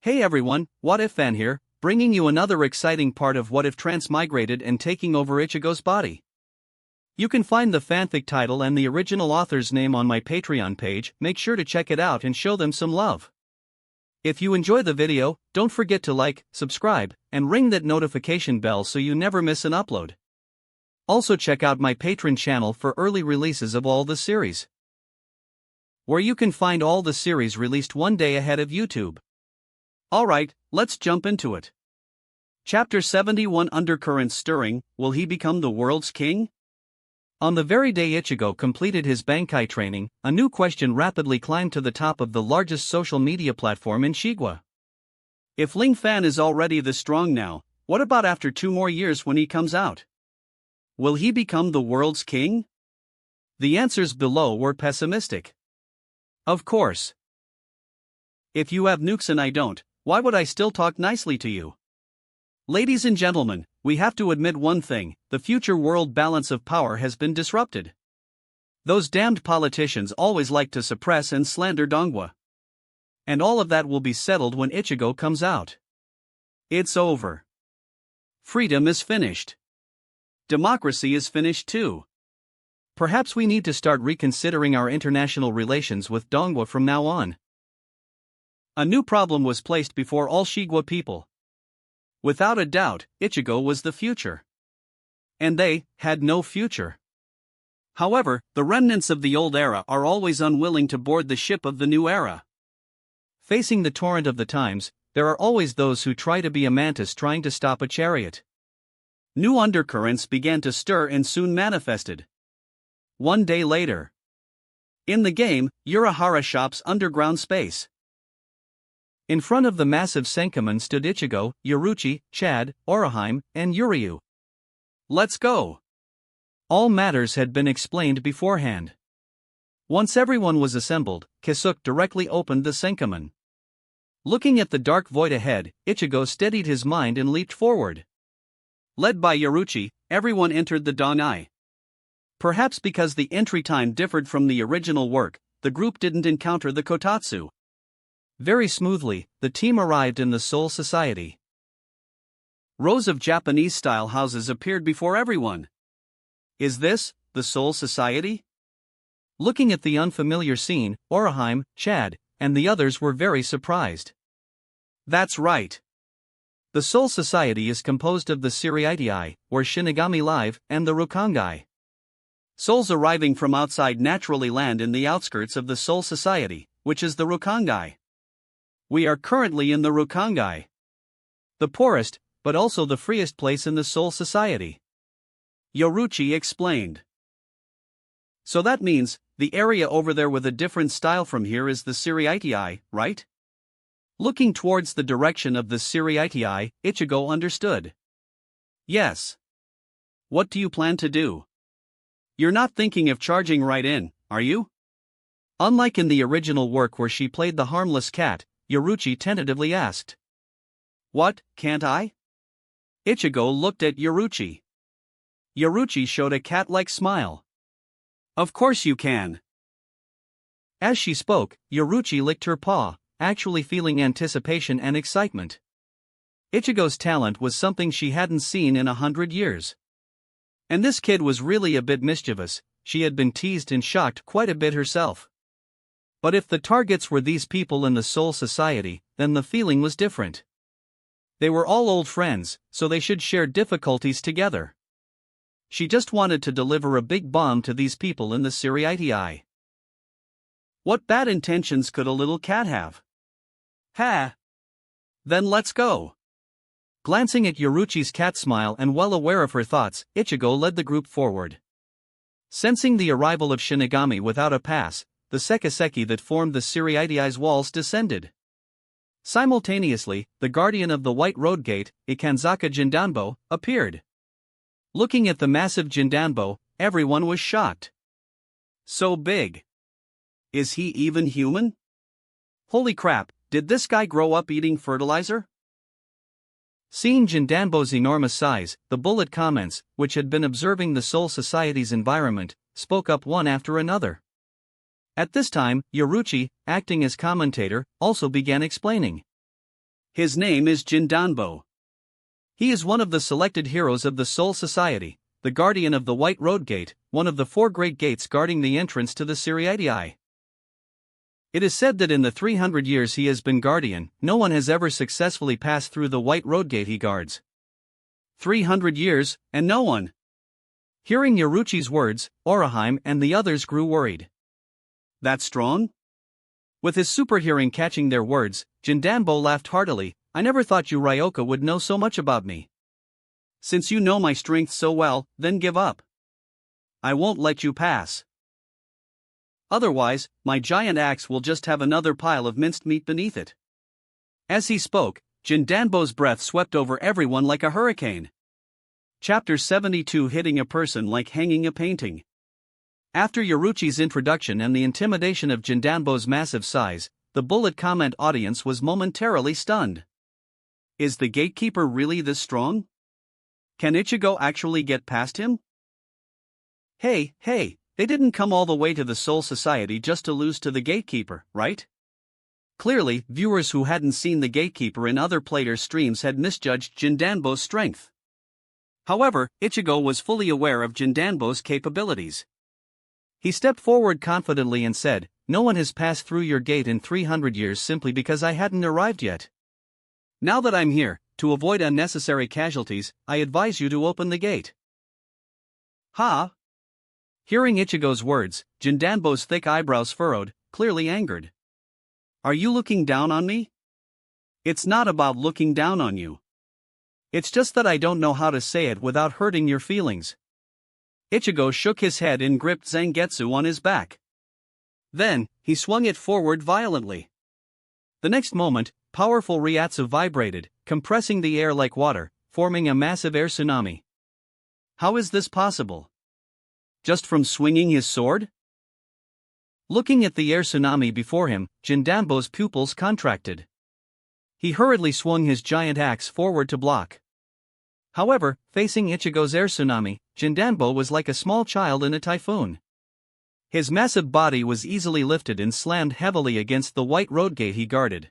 Hey everyone, What If Fan here, bringing you another exciting part of What If Transmigrated and taking over Ichigo's body. You can find the fanfic title and the original author's name on my Patreon page. Make sure to check it out and show them some love. If you enjoy the video, don't forget to like, subscribe, and ring that notification bell so you never miss an upload. Also check out my Patreon channel for early releases of all the series, where you can find all the series released one day ahead of YouTube. Alright, let's jump into it. Chapter 71 Undercurrents Stirring, Will He Become the World's King? On the very day Ichigo completed his Bankai training, a new question rapidly climbed to the top of the largest social media platform in Shiga. If Ling Fan is already this strong now, what about after 2 more years when he comes out? Will he become the world's king? The answers below were pessimistic. Of course. If you have nukes and I don't, why would I still talk nicely to you? Ladies and gentlemen, we have to admit one thing: the future world balance of power has been disrupted. Those damned politicians always like to suppress and slander Dongwa. And all of that will be settled when Ichigo comes out. It's over. Freedom is finished. Democracy is finished too. Perhaps we need to start reconsidering our international relations with Dongwa from now on. A new problem was placed before all Shiga people. Without a doubt, Ichigo was the future. And they had no future. However, the remnants of the old era are always unwilling to board the ship of the new era. Facing the torrent of the times, there are always those who try to be a mantis trying to stop a chariot. New undercurrents began to stir and soon manifested. One day later, in the game, Urahara Shop's underground space. In front of the massive Senkaman stood Ichigo, Yoruchi, Chad, Oroheim, and Yuryu. Let's go! All matters had been explained beforehand. Once everyone was assembled, Kisuke directly opened the Senkaman. Looking at the dark void ahead, Ichigo steadied his mind and leaped forward. Led by Yoruchi, everyone entered the Danai. Perhaps because the entry time differed from the original work, the group didn't encounter the Kotatsu. Very smoothly, the team arrived in the Soul Society. Rows of Japanese-style houses appeared before everyone. Is this the Soul Society? Looking at the unfamiliar scene, Oroheim, Chad, and the others were very surprised. That's right. The Soul Society is composed of the Siriitii, where Shinigami live, and the Rukongai. Souls arriving from outside naturally land in the outskirts of the Soul Society, which is the Rukongai. We are currently in the Rukongai. The poorest, but also the freest place in the Soul Society. Yoruchi explained. So that means, the area over there with a different style from here is the Siriitii, right? Looking towards the direction of the Siriitii, Ichigo understood. Yes. What do you plan to do? You're not thinking of charging right in, are you? Unlike in the original work where she played the harmless cat, Yoruchi tentatively asked. What, can't I? Ichigo looked at Yoruchi. Yoruchi showed a cat-like smile. Of course you can. As she spoke, Yoruchi licked her paw, actually feeling anticipation and excitement. Ichigo's talent was something she hadn't seen in 100 years. And this kid was really a bit mischievous. She had been teased and shocked quite a bit herself. But if the targets were these people in the Soul Society, then the feeling was different. They were all old friends, so they should share difficulties together. She just wanted to deliver a big bomb to these people in the Siriitii. What bad intentions could a little cat have? Ha! Then let's go. Glancing at Yoruchi's cat smile and well aware of her thoughts, Ichigo led the group forward. Sensing the arrival of Shinigami without a pass, the sekiseki that formed the Siriitii's walls descended. Simultaneously, the guardian of the White Road Gate, Ikanzaka Jindanbo, appeared. Looking at the massive Jindanbo, everyone was shocked. So big. Is he even human? Holy crap, did this guy grow up eating fertilizer? Seeing Jindanbo's enormous size, the bullet comments, which had been observing the Soul Society's environment, spoke up one after another. At this time, Yoruchi, acting as commentator, also began explaining. His name is Jindanbo. He is one of the selected heroes of the Soul Society, the guardian of the White Road Gate, one of the 4 great gates guarding the entrance to the Siriatii. It is said that in the 300 years he has been guardian, no one has ever successfully passed through the White Road Gate he guards. 300 years, and no one. Hearing Yaruchi's words, Oraheim and the others grew worried. That strong? With his super hearing catching their words, Jindanbo laughed heartily. I never thought you Ryoka would know so much about me. Since you know my strength so well, then give up. I won't let you pass. Otherwise, my giant axe will just have another pile of minced meat beneath it. As he spoke, Jindanbo's breath swept over everyone like a hurricane. Chapter 72, hitting a person like hanging a painting. After Yaruchi's introduction and the intimidation of Jindanbo's massive size, the bullet comment audience was momentarily stunned. Is the gatekeeper really this strong? Can Ichigo actually get past him? Hey, they didn't come all the way to the Soul Society just to lose to the gatekeeper, right? Clearly, viewers who hadn't seen the gatekeeper in other players' streams had misjudged Jindanbo's strength. However, Ichigo was fully aware of Jindanbo's capabilities. He stepped forward confidently and said, "No one has passed through your gate in 300 years simply because I hadn't arrived yet. Now that I'm here, to avoid unnecessary casualties, I advise you to open the gate." Ha! Hearing Ichigo's words, Jindanbo's thick eyebrows furrowed, clearly angered. Are you looking down on me? It's not about looking down on you. It's just that I don't know how to say it without hurting your feelings. Ichigo shook his head and gripped Zangetsu on his back. Then, he swung it forward violently. The next moment, powerful Ryatsu vibrated, compressing the air like water, forming a massive air tsunami. How is this possible? Just from swinging his sword? Looking at the air tsunami before him, Jindanbo's pupils contracted. He hurriedly swung his giant axe forward to block. However, facing Ichigo's air tsunami, Jindanbo was like a small child in a typhoon. His massive body was easily lifted and slammed heavily against the White Road Gate he guarded.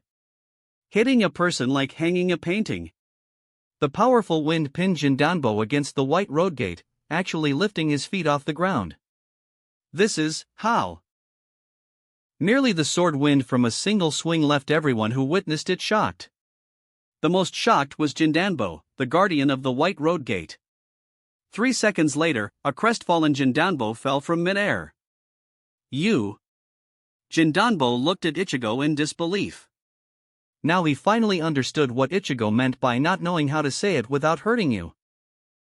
Hitting a person like hanging a painting. The powerful wind pinned Jindanbo against the White Road Gate, actually lifting his feet off the ground. This is how. Merely the sword wind from a single swing left everyone who witnessed it shocked. The most shocked was Jindanbo, the guardian of the White Road Gate. 3 seconds later, a crestfallen Jindanbo fell from midair. You. Jindanbo looked at Ichigo in disbelief. Now he finally understood what Ichigo meant by not knowing how to say it without hurting you.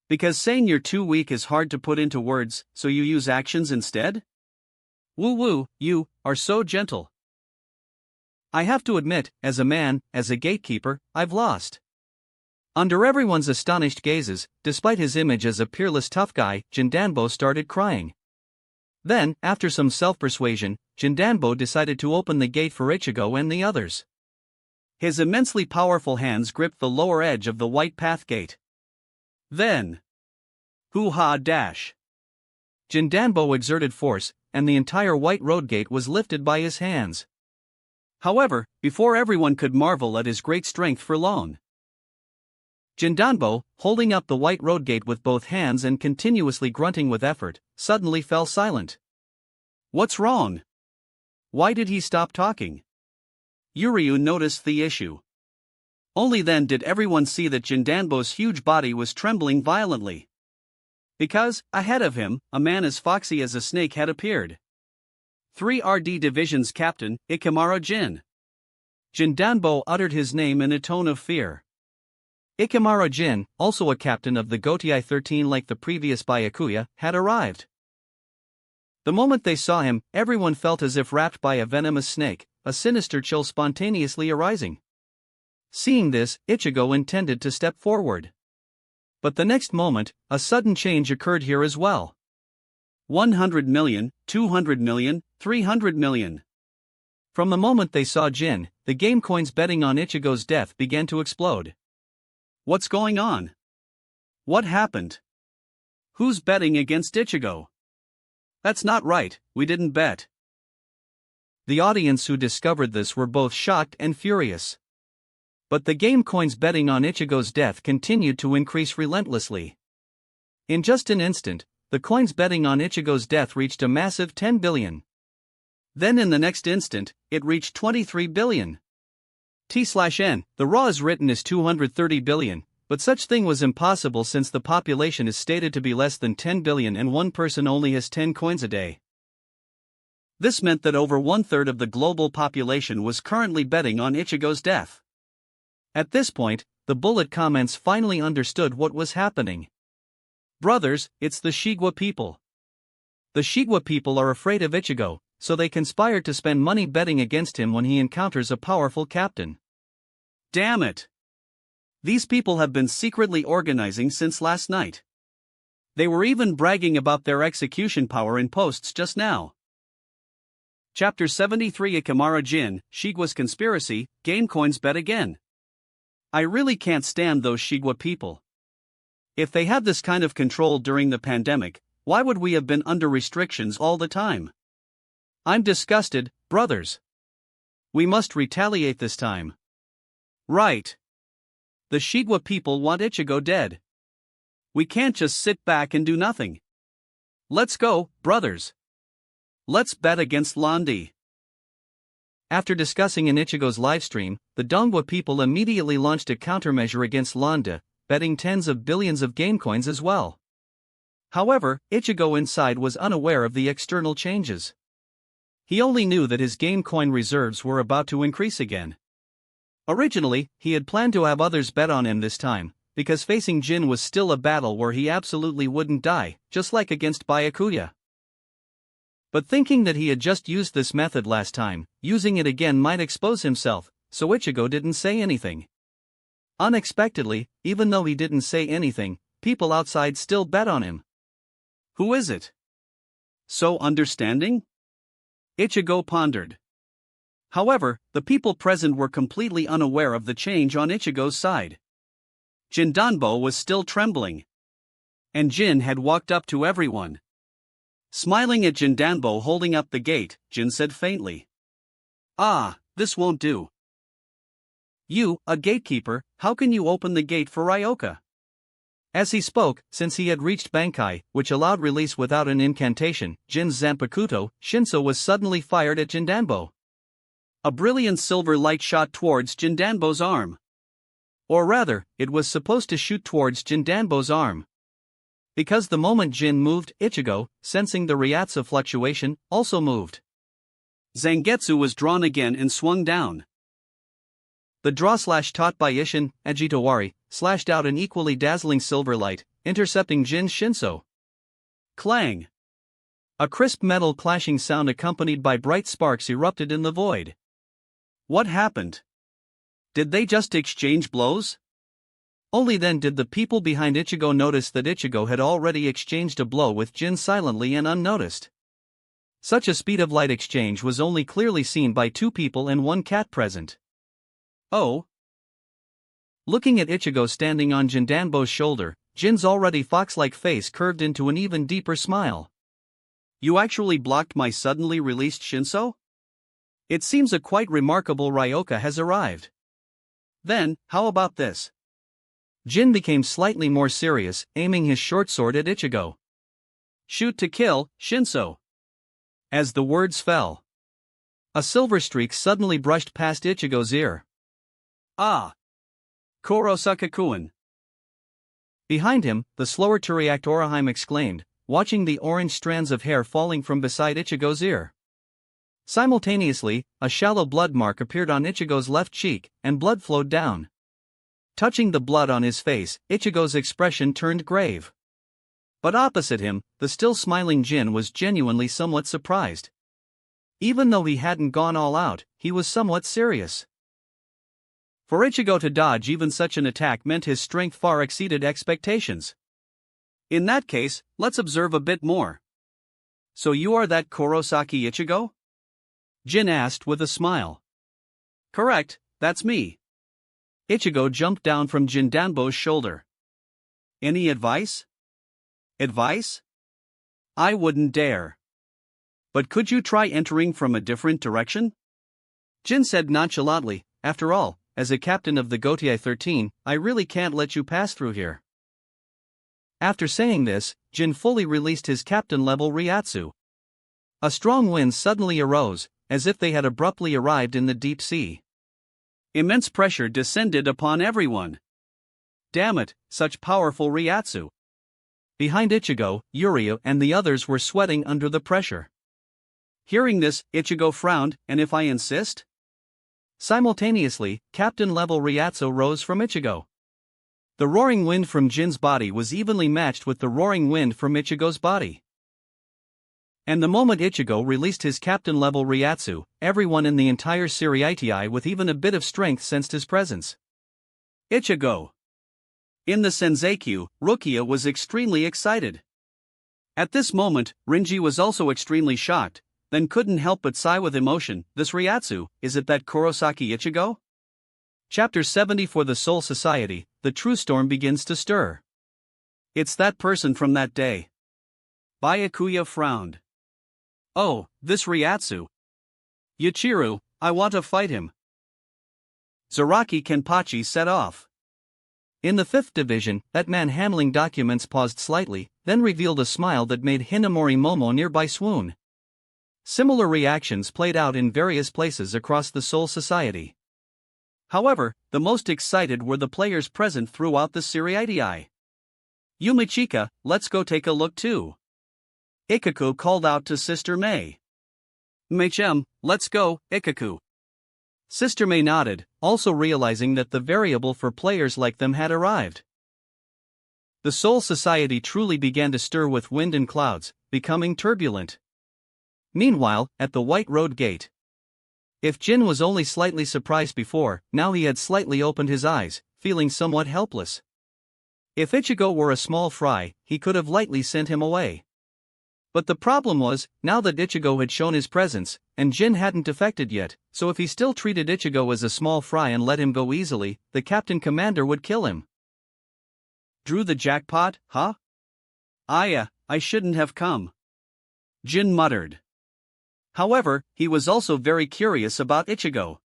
Because saying you're too weak is hard to put into words, so you use actions instead? Woo, you are so gentle. I have to admit, as a man, as a gatekeeper, I've lost. Under everyone's astonished gazes, despite his image as a peerless tough guy, Jindanbo started crying. Then, after some self-persuasion, Jindanbo decided to open the gate for Ichigo and the others. His immensely powerful hands gripped the lower edge of the white path gate. Then, hoo-ha dash. Jindanbo exerted force, and the entire White Road Gate was lifted by his hands. However, before everyone could marvel at his great strength for long, Jindanbo, holding up the White Road Gate with both hands and continuously grunting with effort, suddenly fell silent. What's wrong? Why did he stop talking? Yuryu noticed the issue. Only then did everyone see that Jindanbo's huge body was trembling violently. Because, ahead of him, a man as foxy as a snake had appeared. 3RD Division's captain, Ikemaro Jin. Jindanbo uttered his name in a tone of fear. Ikemaro Jin, also a captain of the Gotei 13 like the previous Byakuya, had arrived. The moment they saw him, everyone felt as if wrapped by a venomous snake, a sinister chill spontaneously arising. Seeing this, Ichigo intended to step forward. But the next moment, a sudden change occurred here as well. 100 million, 200 million, 300 million. From the moment they saw Jin, the game coins betting on Ichigo's death began to explode. What's going on? What happened? Who's betting against Ichigo? That's not right, we didn't bet. The audience who discovered this were both shocked and furious. But the game coins betting on Ichigo's death continued to increase relentlessly. In just an instant, the coins betting on Ichigo's death reached a massive 10 billion. Then in the next instant, it reached 23 billion. T/N, the raw is written as 230 billion, but such thing was impossible since the population is stated to be less than 10 billion and one person only has 10 coins a day. This meant that over 1/3 of the global population was currently betting on Ichigo's death. At this point, the bullet comments finally understood what was happening. Brothers, it's the Shigwa people. The Shigwa people are afraid of Ichigo, so they conspired to spend money betting against him when he encounters a powerful captain. Damn it! These people have been secretly organizing since last night. They were even bragging about their execution power in posts just now. Chapter 73 Ikimara Jin, Shigwa's Conspiracy, Game Coins Bet Again. I really can't stand those Shigwa people. If they had this kind of control during the pandemic, why would we have been under restrictions all the time? I'm disgusted, brothers. We must retaliate this time. Right. The Shigwa people want Ichigo dead. We can't just sit back and do nothing. Let's go, brothers. Let's bet against Landi. After discussing in Ichigo's livestream, the Dongwa people immediately launched a countermeasure against Landa, betting tens of billions of game coins as well. However, Ichigo inside was unaware of the external changes. He only knew that his game coin reserves were about to increase again. Originally, he had planned to have others bet on him this time, because facing Jin was still a battle where he absolutely wouldn't die, just like against Byakuya. But thinking that he had just used this method last time, using it again might expose himself, so Ichigo didn't say anything. Unexpectedly, even though he didn't say anything, people outside still bet on him. Who is it? So understanding? Ichigo pondered. However, the people present were completely unaware of the change on Ichigo's side. Jindanbo was still trembling. And Jin had walked up to everyone. Smiling at Jindanbo holding up the gate, Jin said faintly. Ah, this won't do. You, a gatekeeper, how can you open the gate for Ryoka? As he spoke, since he had reached Bankai, which allowed release without an incantation, Jin's Zanpakuto, Shinso was suddenly fired at Jindanbo. A brilliant silver light shot towards Jindanbo's arm. Or rather, it was supposed to shoot towards Jindanbo's arm. Because the moment Jin moved, Ichigo, sensing the Ryatsu fluctuation, also moved. Zangetsu was drawn again and swung down. The draw slash taught by Isshin, Ajitowari, slashed out an equally dazzling silver light, intercepting Jin's Shinso. Clang! A crisp metal clashing sound accompanied by bright sparks erupted in the void. What happened? Did they just exchange blows? Only then did the people behind Ichigo notice that Ichigo had already exchanged a blow with Jin silently and unnoticed. Such a speed of light exchange was only clearly seen by two people and one cat present. Oh. Looking at Ichigo standing on Jindanbo's shoulder, Jin's already fox-like face curved into an even deeper smile. You actually blocked my suddenly released Shinso? It seems a quite remarkable Ryoka has arrived. Then, how about this? Jin became slightly more serious, aiming his short sword at Ichigo. Shoot to kill, Shinso. As the words fell, a silver streak suddenly brushed past Ichigo's ear. Ah! Kurosakakuen. Behind him, the slower to react Oraheim exclaimed, watching the orange strands of hair falling from beside Ichigo's ear. Simultaneously, a shallow blood mark appeared on Ichigo's left cheek, and blood flowed down. Touching the blood on his face, Ichigo's expression turned grave. But opposite him, the still smiling Jin was genuinely somewhat surprised. Even though he hadn't gone all out, he was somewhat serious. For Ichigo to dodge even such an attack meant his strength far exceeded expectations. In that case, let's observe a bit more. So you are that Kurosaki Ichigo? Jin asked with a smile. Correct, that's me. Ichigo jumped down from Jindanbo's shoulder. Any advice? Advice? I wouldn't dare. But could you try entering from a different direction? Jin said nonchalantly, after all, as a captain of the Gotei 13, I really can't let you pass through here. After saying this, Jin fully released his captain-level Ryatsu. A strong wind suddenly arose, as if they had abruptly arrived in the deep sea. Immense pressure descended upon everyone. Damn it, such powerful Ryatsu. Behind Ichigo, Yuri and the others were sweating under the pressure. Hearing this, Ichigo frowned, and if I insist? Simultaneously, captain-level Ryatsu rose from Ichigo. The roaring wind from Jin's body was evenly matched with the roaring wind from Ichigo's body. And the moment Ichigo released his captain-level Ryatsu, everyone in the entire Seriitii with even a bit of strength sensed his presence. Ichigo! In the Senzakyu, Rukia was extremely excited. At this moment, Rinji was also extremely shocked, then couldn't help but sigh with emotion. This Ryatsu, is it that Kurosaki Ichigo? Chapter 70 For the Soul Society, the true storm begins to stir. It's that person from that day. Byakuya frowned. Oh, this Ryatsu. Yachiru, I want to fight him. Zaraki Kenpachi set off. In the 5th division, that man handling documents paused slightly, then revealed a smile that made Hinamori Momo nearby swoon. Similar reactions played out in various places across the Soul Society. However, the most excited were the players present throughout the Seriitii. Yumichika, let's go take a look too. Ikaku called out to Sister May. Mei-chem, let's go, Ikaku. Sister May nodded, also realizing that the variable for players like them had arrived. The Soul Society truly began to stir with wind and clouds, becoming turbulent. Meanwhile, at the White Road Gate. If Jin was only slightly surprised before, now he had slightly opened his eyes, feeling somewhat helpless. If Ichigo were a small fry, he could have lightly sent him away. But the problem was, now that Ichigo had shown his presence, and Jin hadn't defected yet, so if he still treated Ichigo as a small fry and let him go easily, the captain commander would kill him. Drew the jackpot, huh? I shouldn't have come. Jin muttered. However, he was also very curious about Ichigo.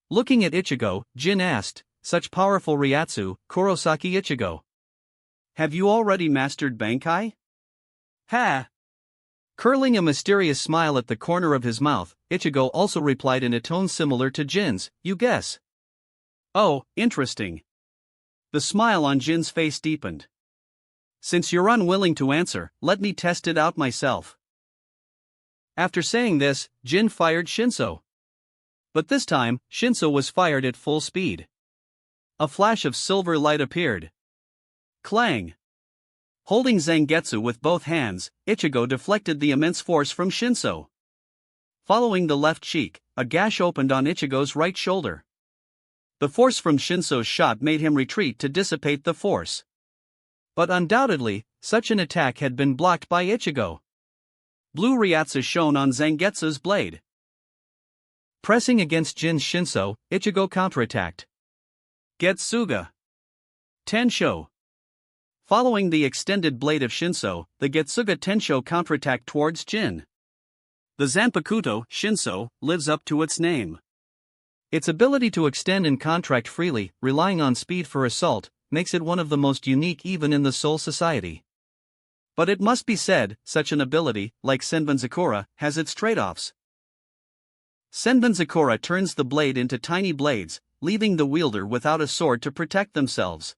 Looking at Ichigo, Jin asked, such powerful Ryatsu, Kurosaki Ichigo. Have you already mastered Bankai? Ha! Curling a mysterious smile at the corner of his mouth, Ichigo also replied in a tone similar to Jin's, you guess. Oh, interesting. The smile on Jin's face deepened. Since you're unwilling to answer, let me test it out myself. After saying this, Jin fired Shinso. But this time, Shinso was fired at full speed. A flash of silver light appeared. Clang! Holding Zangetsu with both hands, Ichigo deflected the immense force from Shinso. Following the left cheek, a gash opened on Ichigo's right shoulder. The force from Shinso's shot made him retreat to dissipate the force. But undoubtedly, such an attack had been blocked by Ichigo. Blue Ryatsu shone on Zangetsu's blade. Pressing against Jin's Shinso, Ichigo counterattacked. Getsuga. Tensho. Following the extended blade of Shinso, the Getsuga Tensho counterattacked towards Jin. The Zanpakuto, Shinso, lives up to its name. Its ability to extend and contract freely, relying on speed for assault, makes it one of the most unique even in the Soul Society. But it must be said, such an ability, like Senbonzakura, has its trade-offs. Senbonzakura turns the blade into tiny blades, leaving the wielder without a sword to protect themselves.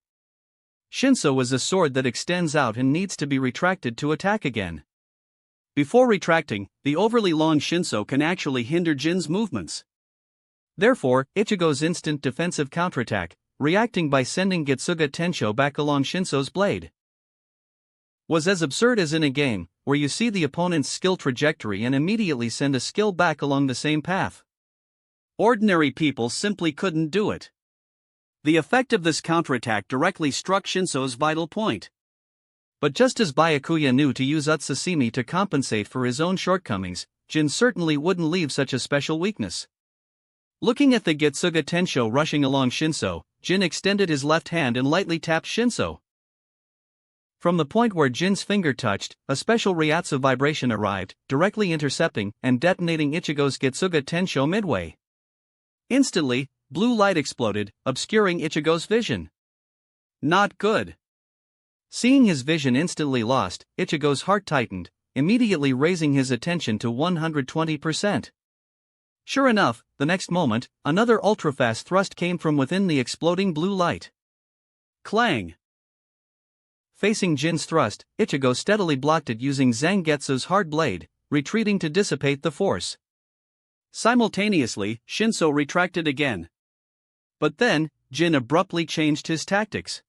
Shinso is a sword that extends out and needs to be retracted to attack again. Before retracting, the overly long Shinso can actually hinder Jin's movements. Therefore, Ichigo's instant defensive counterattack, reacting by sending Getsuga Tensho back along Shinso's blade, was as absurd as in a game, where you see the opponent's skill trajectory and immediately send a skill back along the same path. Ordinary people simply couldn't do it. The effect of this counterattack directly struck Shinso's vital point. But just as Byakuya knew to use Utsasimi to compensate for his own shortcomings, Jin certainly wouldn't leave such a special weakness. Looking at the Getsuga Tensho rushing along Shinso, Jin extended his left hand and lightly tapped Shinso. From the point where Jin's finger touched, a special Ryatsu vibration arrived, directly intercepting and detonating Ichigo's Getsuga Tensho midway. Instantly, blue light exploded, obscuring Ichigo's vision. Not good. Seeing his vision instantly lost, Ichigo's heart tightened, immediately raising his attention to 120%. Sure enough, the next moment, another ultra-fast thrust came from within the exploding blue light. Clang! Facing Jin's thrust, Ichigo steadily blocked it using Zangetsu's hard blade, retreating to dissipate the force. Simultaneously, Shinso retracted again. But then, Jin abruptly changed his tactics.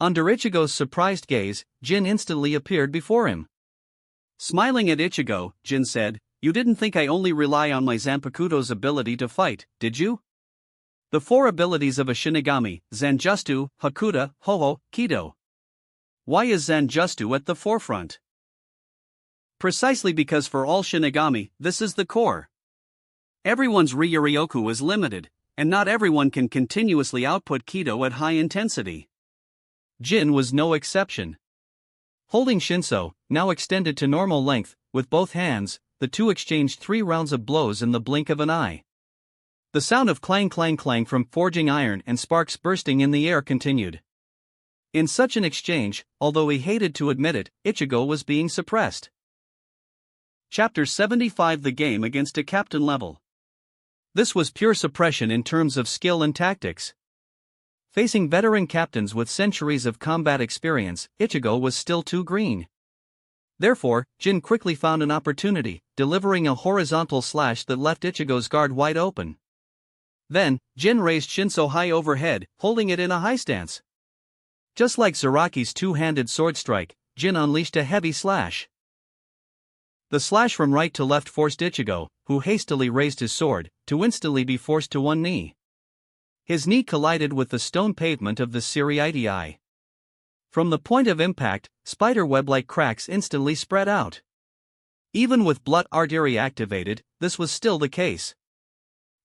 Under Ichigo's surprised gaze, Jin instantly appeared before him. Smiling at Ichigo, Jin said, "You didn't think I only rely on my Zanpakuto's ability to fight, did you? The four abilities of a Shinigami, Zanjutsu, Hakuta, Hoho, Kido. Why is Zanjutsu at the forefront? Precisely because for all Shinigami, this is the core. Everyone's Ryuryoku is limited, and not everyone can continuously output Kido at high intensity. Jin was no exception. Holding Shinso, now extended to normal length, with both hands, the two exchanged 3 rounds of blows in the blink of an eye. The sound of clang clang clang from forging iron and sparks bursting in the air continued. In such an exchange, although he hated to admit it, Ichigo was being suppressed. Chapter 75: The Game Against a Captain Level. This was pure suppression in terms of skill and tactics. Facing veteran captains with centuries of combat experience, Ichigo was still too green. Therefore, Jin quickly found an opportunity, delivering a horizontal slash that left Ichigo's guard wide open. Then, Jin raised Shinso high overhead, holding it in a high stance. Just like Zaraki's two-handed sword strike, Jin unleashed a heavy slash. The slash from right to left forced Ichigo, who hastily raised his sword, to instantly be forced to one knee. His knee collided with the stone pavement of the Siriitii. From the point of impact, spiderweb-like cracks instantly spread out. Even with blood artery activated, this was still the case.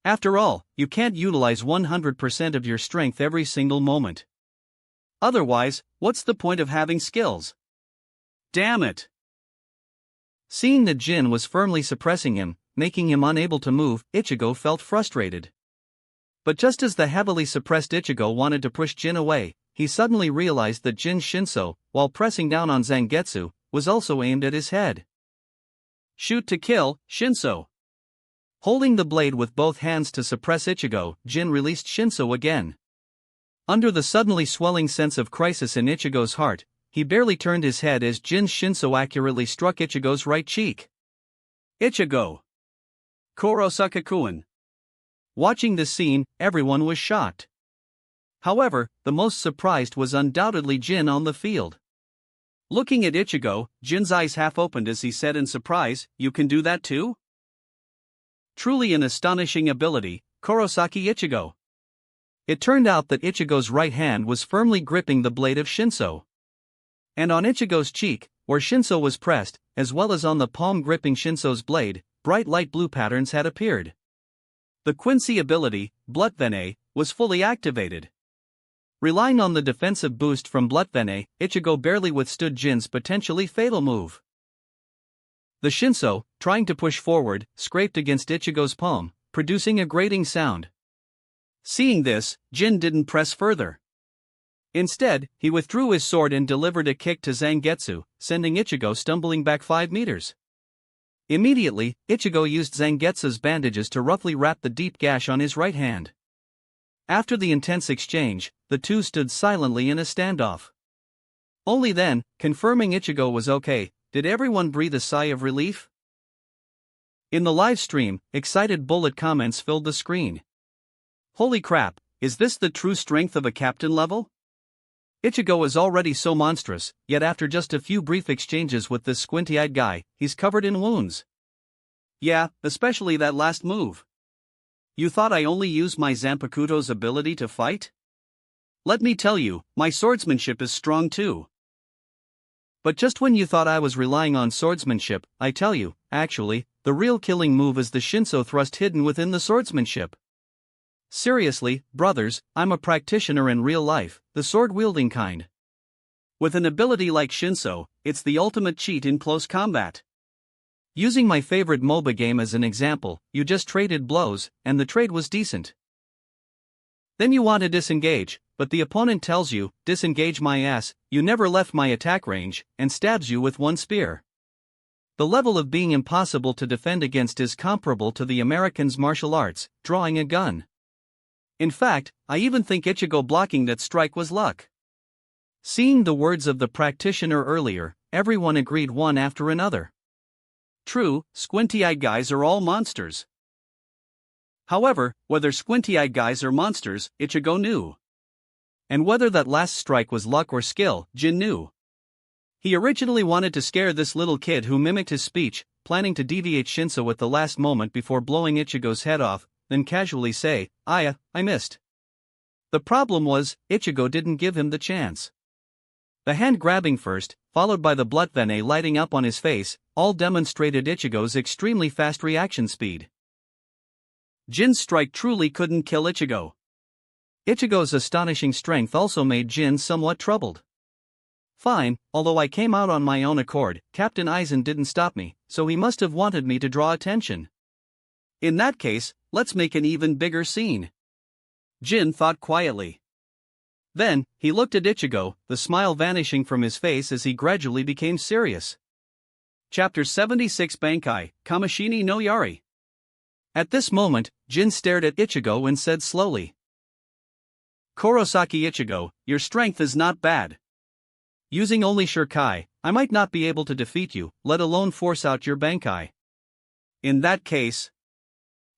After all, you can't utilize 100% of your strength every single moment. Otherwise, what's the point of having skills? Damn it! Seeing that Jin was firmly suppressing him, making him unable to move, Ichigo felt frustrated. But just as the heavily suppressed Ichigo wanted to push Jin away, he suddenly realized that Jin's Shinso, while pressing down on Zangetsu, was also aimed at his head. Shoot to kill, Shinso. Holding the blade with both hands to suppress Ichigo, Jin released Shinso again. Under the suddenly swelling sense of crisis in Ichigo's heart, he barely turned his head as Jin's Shinso accurately struck Ichigo's right cheek. Ichigo! Kurosakakuen! Watching this scene, everyone was shocked. However, the most surprised was undoubtedly Jin on the field. Looking at Ichigo, Jin's eyes half opened as he said in surprise, "You can do that too?" Truly an astonishing ability, Kurosaki Ichigo. It turned out that Ichigo's right hand was firmly gripping the blade of Shinso. And on Ichigo's cheek, where Shinso was pressed, as well as on the palm gripping Shinso's blade, bright light blue patterns had appeared. The Quincy ability, Blutvene, was fully activated. Relying on the defensive boost from Blutvene, Ichigo barely withstood Jin's potentially fatal move. The Shinso, trying to push forward, scraped against Ichigo's palm, producing a grating sound. Seeing this, Jin didn't press further. Instead, he withdrew his sword and delivered a kick to Zangetsu, sending Ichigo stumbling back 5 meters. Immediately, Ichigo used Zangetsu's bandages to roughly wrap the deep gash on his right hand. After the intense exchange, the two stood silently in a standoff. Only then, confirming Ichigo was okay, did everyone breathe a sigh of relief. In the live stream, excited bullet comments filled the screen. Holy crap, is this the true strength of a captain level? Ichigo is already so monstrous, yet after just a few brief exchanges with this squinty-eyed guy, he's covered in wounds. Yeah, especially that last move. You thought I only used my Zanpakuto's ability to fight? Let me tell you, my swordsmanship is strong too. But just when you thought I was relying on swordsmanship, I tell you, actually, the real killing move is the Shinso thrust hidden within the swordsmanship. Seriously, brothers, I'm a practitioner in real life, the sword-wielding kind. With an ability like Shinso, it's the ultimate cheat in close combat. Using my favorite MOBA game as an example, you just traded blows, and the trade was decent. Then you want to disengage, but the opponent tells you, disengage my ass, you never left my attack range, and stabs you with one spear. The level of being impossible to defend against is comparable to the Americans' martial arts, drawing a gun. In fact, I even think Ichigo blocking that strike was luck. Seeing the words of the practitioner earlier, everyone agreed one after another. True, squinty-eyed guys are all monsters. However, whether squinty-eyed guys are monsters, Ichigo knew. And whether that last strike was luck or skill, Jin knew. He originally wanted to scare this little kid who mimicked his speech, planning to deviate Shinso at the last moment before blowing Ichigo's head off, then casually say, I missed. The problem was, Ichigo didn't give him the chance. The hand grabbing first, followed by the blood vein lighting up on his face, all demonstrated Ichigo's extremely fast reaction speed. Jin's strike truly couldn't kill Ichigo. Ichigo's astonishing strength also made Jin somewhat troubled. Fine, although I came out on my own accord, Captain Aizen didn't stop me, so he must have wanted me to draw attention. In that case, let's make an even bigger scene. Jin thought quietly. Then, he looked at Ichigo, the smile vanishing from his face as he gradually became serious. Chapter 76 Bankai, Kamishini no Yari. At this moment, Jin stared at Ichigo and said slowly. Kurosaki Ichigo, your strength is not bad. Using only Shurikai, I might not be able to defeat you, let alone force out your Bankai. In that case.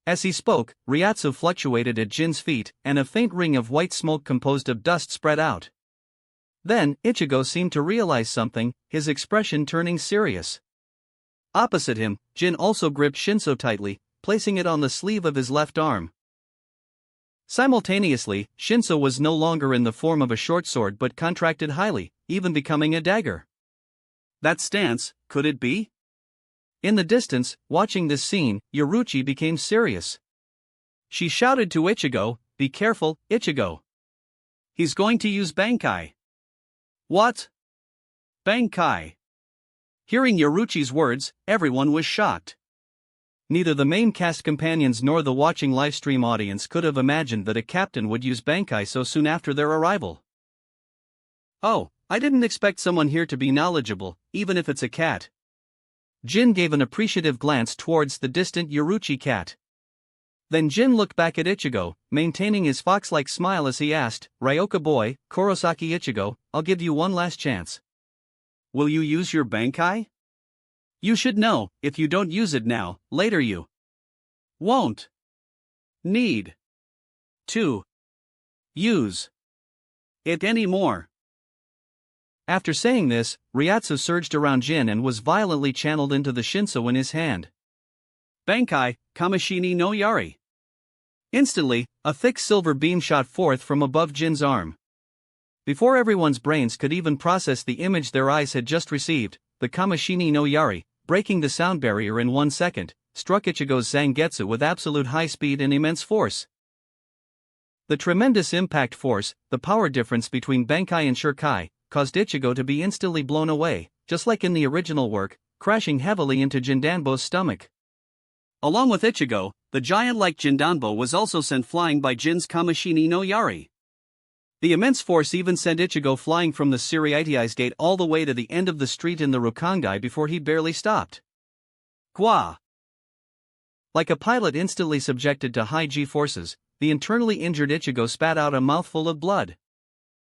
As he spoke, Ryatsu fluctuated at Jin's feet, and a faint ring of white smoke composed of dust spread out. Then, Ichigo seemed to realize something, his expression turning serious. Opposite him, Jin also gripped Shinso tightly, placing it on the sleeve of his left arm. Simultaneously, Shinso was no longer in the form of a short sword but contracted highly, even becoming a dagger. That stance, could it be? In the distance, watching this scene, Yoruchi became serious. She shouted to Ichigo, be careful, Ichigo. He's going to use Bankai. What? Bankai. Hearing Yoruchi's words, everyone was shocked. Neither the main cast companions nor the watching livestream audience could have imagined that a captain would use Bankai so soon after their arrival. Oh, I didn't expect someone here to be knowledgeable, even if it's a cat. Jin gave an appreciative glance towards the distant Yoruchi cat. Then Jin looked back at Ichigo, maintaining his fox-like smile as he asked, Ryoka boy, Kurosaki Ichigo, I'll give you one last chance. Will you use your Bankai? You should know, if you don't use it now, later you won't need to use it anymore. After saying this, Ryatsu surged around Jin and was violently channeled into the Shinso in his hand. Bankai, Kamishini no Yari. Instantly, a thick silver beam shot forth from above Jin's arm. Before everyone's brains could even process the image their eyes had just received, the Kamishini no Yari, breaking the sound barrier in 1 second, struck Ichigo's Zangetsu with absolute high speed and immense force. The tremendous impact force, the power difference between Bankai and Shurikai, caused Ichigo to be instantly blown away, just like in the original work, crashing heavily into Jindanbo's stomach. Along with Ichigo, the giant-like Jindanbo was also sent flying by Jin's Kamishini no Yari. The immense force even sent Ichigo flying from the Siriites gate all the way to the end of the street in the Rukongai before he barely stopped. Gwa! Like a pilot instantly subjected to high G-forces, the internally injured Ichigo spat out a mouthful of blood.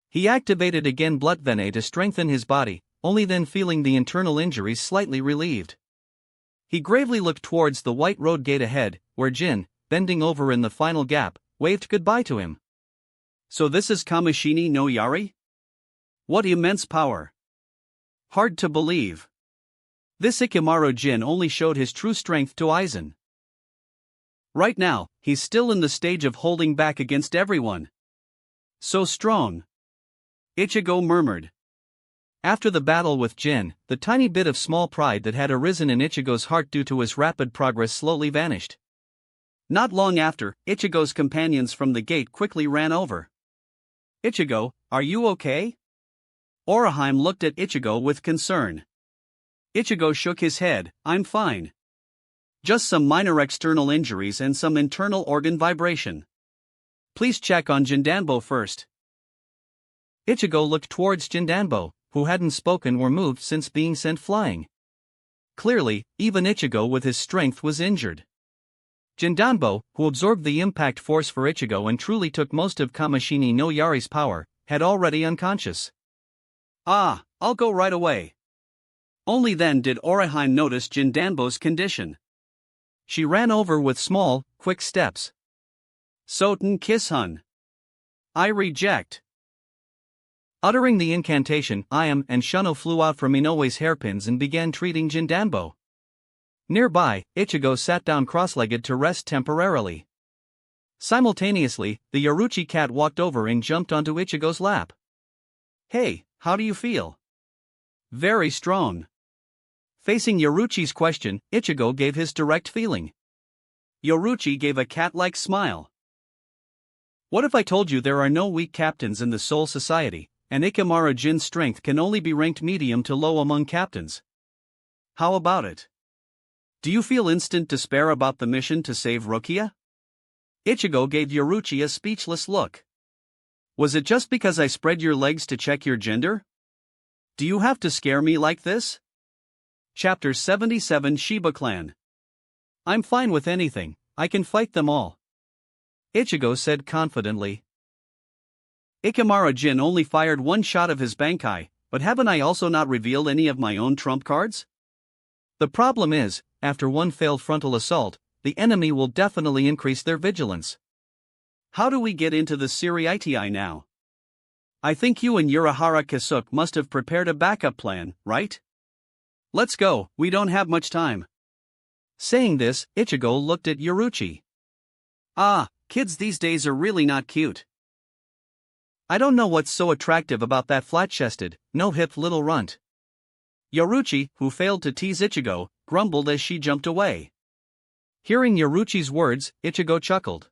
He activated again blood vein to strengthen his body, only then feeling the internal injuries slightly relieved. He gravely looked towards the white road gate ahead, where Jin, bending over in the final gap, waved goodbye to him. So this is Kamishini no Yari? What immense power! Hard to believe. This Ikamaru Jin only showed his true strength to Aizen. Right now, he's still in the stage of holding back against everyone. So strong. Ichigo murmured. After the battle with Jin, the tiny bit of small pride that had arisen in Ichigo's heart due to his rapid progress slowly vanished. Not long after, Ichigo's companions from the gate quickly ran over. Ichigo, are you okay? Oraheim looked at Ichigo with concern. Ichigo shook his head, I'm fine. Just some minor external injuries and some internal organ vibration. Please check on Jindanbo first. Ichigo looked towards Jindanbo, who hadn't spoken or moved since being sent flying. Clearly, even Ichigo with his strength was injured. Jindanbo, who absorbed the impact force for Ichigo and truly took most of Kamishini no Yari's power, had already unconscious. Ah, I'll go right away. Only then did Orihime notice Jindanbo's condition. She ran over with small, quick steps. Soten Kishun. I reject. Uttering the incantation, Ayam and Shuno flew out from Inoue's hairpins and began treating Jindanbo. Nearby, Ichigo sat down cross-legged to rest temporarily. Simultaneously, the Yoruchi cat walked over and jumped onto Ichigo's lap. Hey, how do you feel? Very strong. Facing Yoruchi's question, Ichigo gave his direct feeling. Yoruchi gave a cat-like smile. What if I told you there are no weak captains in the Soul Society, and Ikemara Jin's strength can only be ranked medium to low among captains? How about it? Do you feel instant despair about the mission to save Rukia? Ichigo gave Yoruchi a speechless look. Was it just because I spread your legs to check your gender? Do you have to scare me like this? Chapter 77 Shiba Clan. I'm fine with anything, I can fight them all. Ichigo said confidently. Ikemara Jin only fired one shot of his Bankai, but haven't I also not revealed any of my own trump cards? The problem is, after one failed frontal assault, the enemy will definitely increase their vigilance. How do we get into the Siri-Iti now? I think you and Urahara Kasuke must have prepared a backup plan, right? Let's go, we don't have much time. Saying this, Ichigo looked at Yoruchi. Ah, kids these days are really not cute. I don't know what's so attractive about that flat-chested, no-hip little runt. Yoruchi, who failed to tease Ichigo, grumbled as she jumped away. Hearing Yoruchi's words, Ichigo chuckled.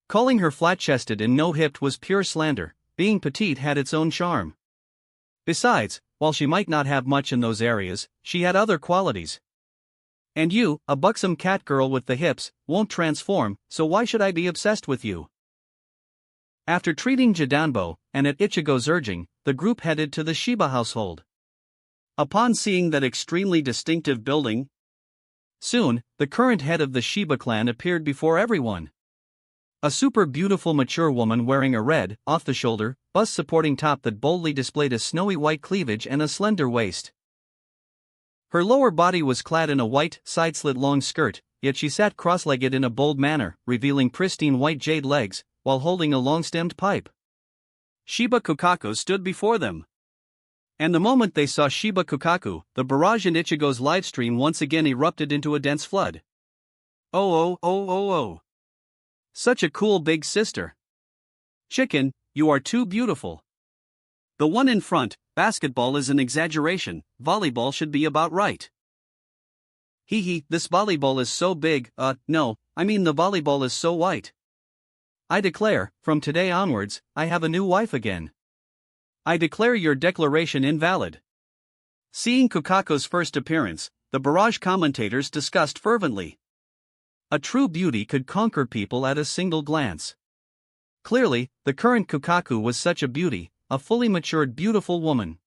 Calling her flat-chested and no-hipped was pure slander, being petite had its own charm. Besides, while she might not have much in those areas, she had other qualities. And you, a buxom cat girl with the hips, won't transform, so why should I be obsessed with you? After treating Jindanbo, and at Ichigo's urging, the group headed to the Shiba household. Upon seeing that extremely distinctive building, soon, the current head of the Shiba clan appeared before everyone. A super beautiful mature woman wearing a red, off-the-shoulder, bust-supporting top that boldly displayed a snowy white cleavage and a slender waist. Her lower body was clad in a white, side-slit long skirt, yet she sat cross-legged in a bold manner, revealing pristine white jade legs, while holding a long-stemmed pipe. Shiba Kukaku stood before them. And the moment they saw Shiba Kukaku, the barrage in Ichigo's livestream once again erupted into a dense flood. Oh. Such a cool big sister. Chicken, you are too beautiful. The one in front, basketball is an exaggeration, volleyball should be about right. Hee, this volleyball is so big, no, I mean the volleyball is so white. I declare, from today onwards, I have a new wife again. I declare your declaration invalid. Seeing Kukaku's first appearance, the barrage commentators discussed fervently. A true beauty could conquer people at a single glance. Clearly, the current Kukaku was such a beauty, a fully matured beautiful woman.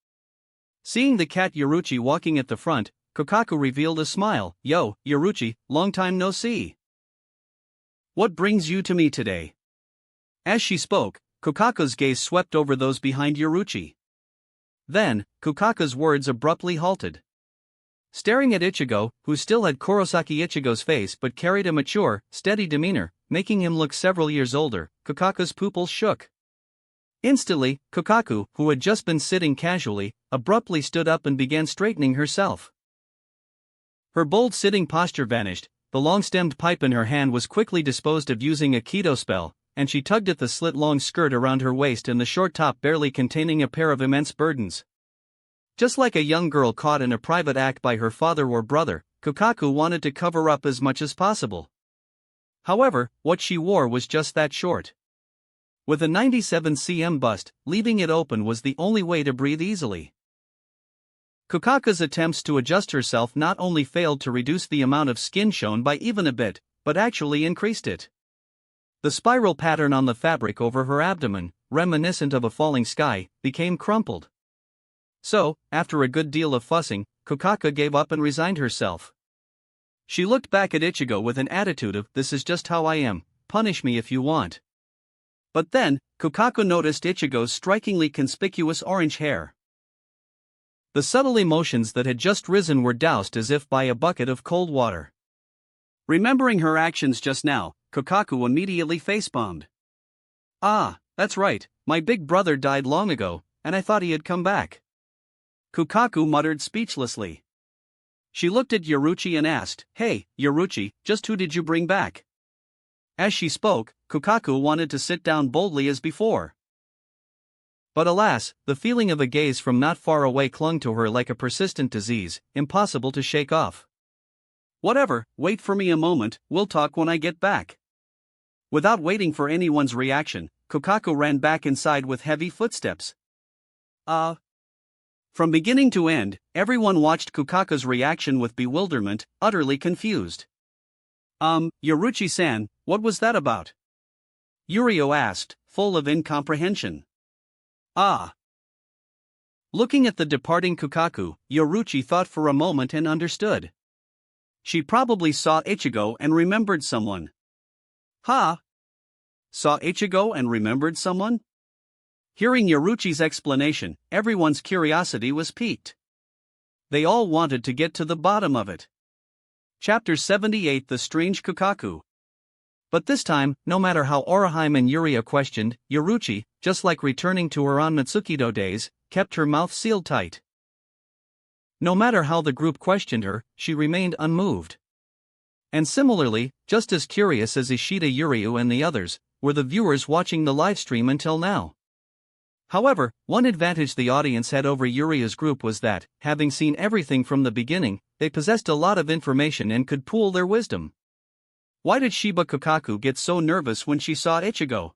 Seeing the cat Yoruchi walking at the front, Kukaku revealed a smile. Yo, Yoruchi, long time no see. What brings you to me today? As she spoke, Kukaku's gaze swept over those behind Yoruchi. Then, Kukaku's words abruptly halted. Staring at Ichigo, who still had Kurosaki Ichigo's face but carried a mature, steady demeanor, making him look several years older, Kukaku's pupils shook. Instantly, Kukaku, who had just been sitting casually, abruptly stood up and began straightening herself. Her bold sitting posture vanished, the long-stemmed pipe in her hand was quickly disposed of using a Kido spell, and she tugged at the slit-long skirt around her waist and the short top barely containing a pair of immense burdens. Just like a young girl caught in a private act by her father or brother, Kukaku wanted to cover up as much as possible. However, what she wore was just that short. With a 97 cm bust, leaving it open was the only way to breathe easily. Kukaku's attempts to adjust herself not only failed to reduce the amount of skin shown by even a bit, but actually increased it. The spiral pattern on the fabric over her abdomen, reminiscent of a falling sky, became crumpled. So, after a good deal of fussing, Kokaka gave up and resigned herself. She looked back at Ichigo with an attitude of, "This is just how I am, punish me if you want." But then, Kokaka noticed Ichigo's strikingly conspicuous orange hair. The subtle emotions that had just risen were doused as if by a bucket of cold water. Remembering her actions just now, Kokaku immediately facepalmed. "Ah, that's right, my big brother died long ago, and I thought he had come back." Kokaku muttered speechlessly. She looked at Yoruchi and asked, "Hey, Yoruchi, just who did you bring back?" As she spoke, Kokaku wanted to sit down boldly as before. But alas, the feeling of a gaze from not far away clung to her like a persistent disease, impossible to shake off. "Whatever, wait for me a moment, we'll talk when I get back." Without waiting for anyone's reaction, Kokaku ran back inside with heavy footsteps. From beginning to end, everyone watched Kokaku's reaction with bewilderment, utterly confused. Yoruchi-san, what was that about?" Yurio asked, full of incomprehension. Looking at the departing Kokaku, Yoruchi thought for a moment and understood. She probably saw Ichigo and remembered someone. Saw Ichigo and remembered someone? Hearing Yoruchi's explanation, everyone's curiosity was piqued. They all wanted to get to the bottom of it. Chapter 78: The Strange Kokaku. But this time, no matter how Orihime and Yuria questioned, Yoruchi, just like returning to her on Mitsukido days, kept her mouth sealed tight. No matter how the group questioned her, she remained unmoved. And similarly, just as curious as Ishida, Yuryu and the others, were the viewers watching the livestream until now. However, one advantage the audience had over Yuria's group was that, having seen everything from the beginning, they possessed a lot of information and could pool their wisdom. Why did Shiba Kokaku get so nervous when she saw Ichigo?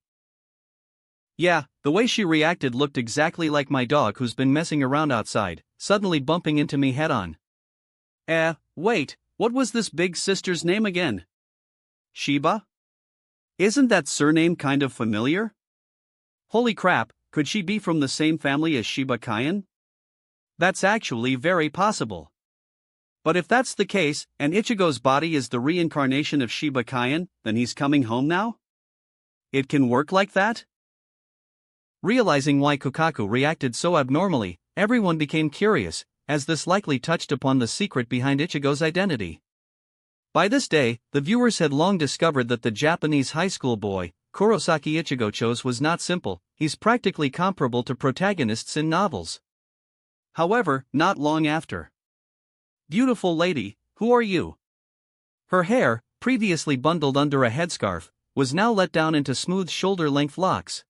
Yeah, the way she reacted looked exactly like my dog who's been messing around outside, suddenly bumping into me head-on. Wait, what was this big sister's name again? Shiba? Isn't that surname kind of familiar? Holy crap, could she be from the same family as Shiba Kaien? That's actually very possible. But if that's the case, and Ichigo's body is the reincarnation of Shiba Kaien, then he's coming home now? It can work like that? Realizing why Kokaku reacted so abnormally, everyone became curious, as this likely touched upon the secret behind Ichigo's identity. By this day, the viewers had long discovered that the Japanese high school boy, Kurosaki Ichigo chose, was not simple, he's practically comparable to protagonists in novels. However, not long after. "Beautiful lady, who are you?" Her hair, previously bundled under a headscarf, was now let down into smooth shoulder-length locks.